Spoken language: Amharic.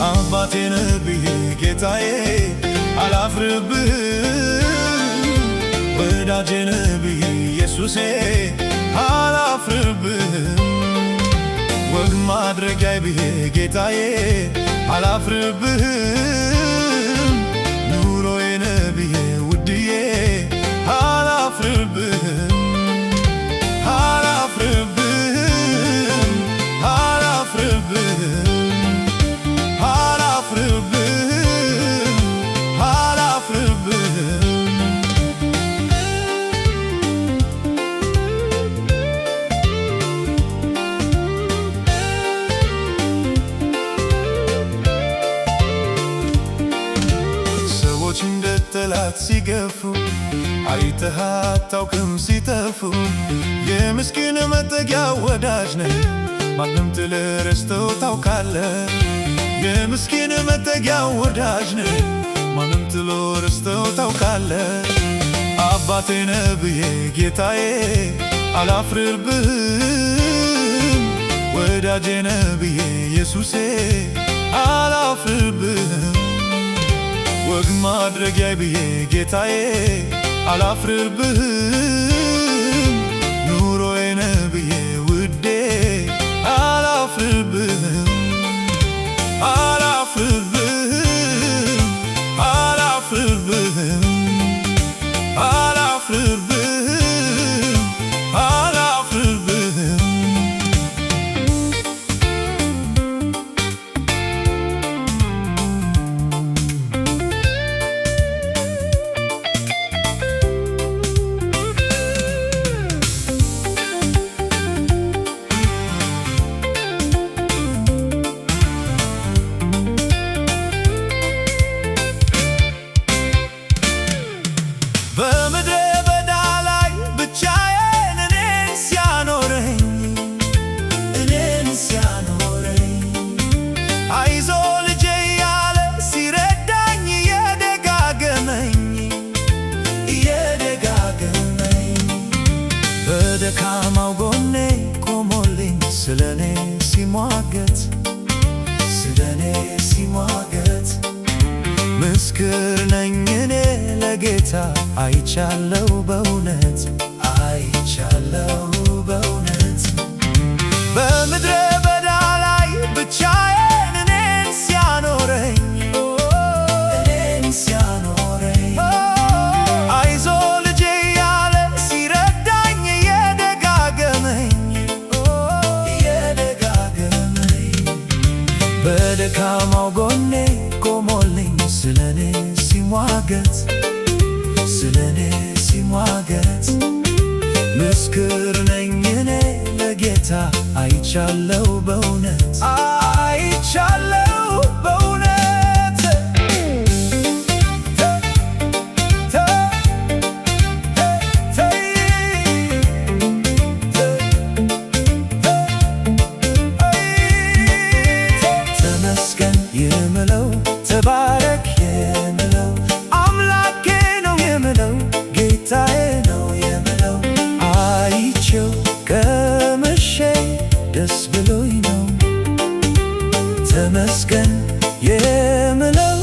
አባቴ ነህ ጌታዬ አላፍርብህም ወዳጄ ነህ ኢየሱሴ አላፍርብህም ወግ ማድረጊያዬ ጌታዬ አላፍርብህም ኑሮዬ ነህ ውድዬ አላፍርብህም አላፍርብህም አላፍርብህም ሰዎች እንደ ጠላት ሲገፉ አይተህ አታውቅም ሲጠፉ የምስኪን መጠጊያ ወዳጅ ነህ ማንም ጥለህ ረስተው ታውቃለህ የምስኪን መጠጊያ ወዳጅ ነህ ማንም ጥሎ ረስተው ታውቃለህ አባቴ ነህ ጌታዬ አላፍርብህም ወዳጄ ነህ ኢየሱሴ አላፍርብህም ወግ ማድረጊያዬ ጌታዬ አላፍርብህም ኑሮዬ ነህ ውዴ አላፍርብህም አላፍርብህም አላፍርብህም አላፍርብህም አላፍርብህም በምድረ በዳ ላይ ብቻዬን እኔን ሲያኖረኝ አይዞ ልጄ ያለ ሲረዳኝ እየደጋገመኝ በደካማው ጎኔ ቆሞልኝ ስለኔ ሲሟገት ምስክር ነኝ እኔ ለጌታ አይቻለው በእውነት በምድረ በዳ ላይ ብቻዬን እኔን ሲያኖረኝ አይዞ ልጄ ያለ ሲረዳኝ እየደጋገመኝ በደካማው ጎኔ ቆሞልኝ ስለኔ ሲሟገት ምስክር ነኝ እኔ ለጌታ አይቻለው በእውነት ተመስገን የምለው ተባረክ የምለው አምላኬ ነው የምለው ጌታዬ ነው የምለው አይቼው ቀምሼ ደስ ብሎኝ ነው ተመስገን የምለው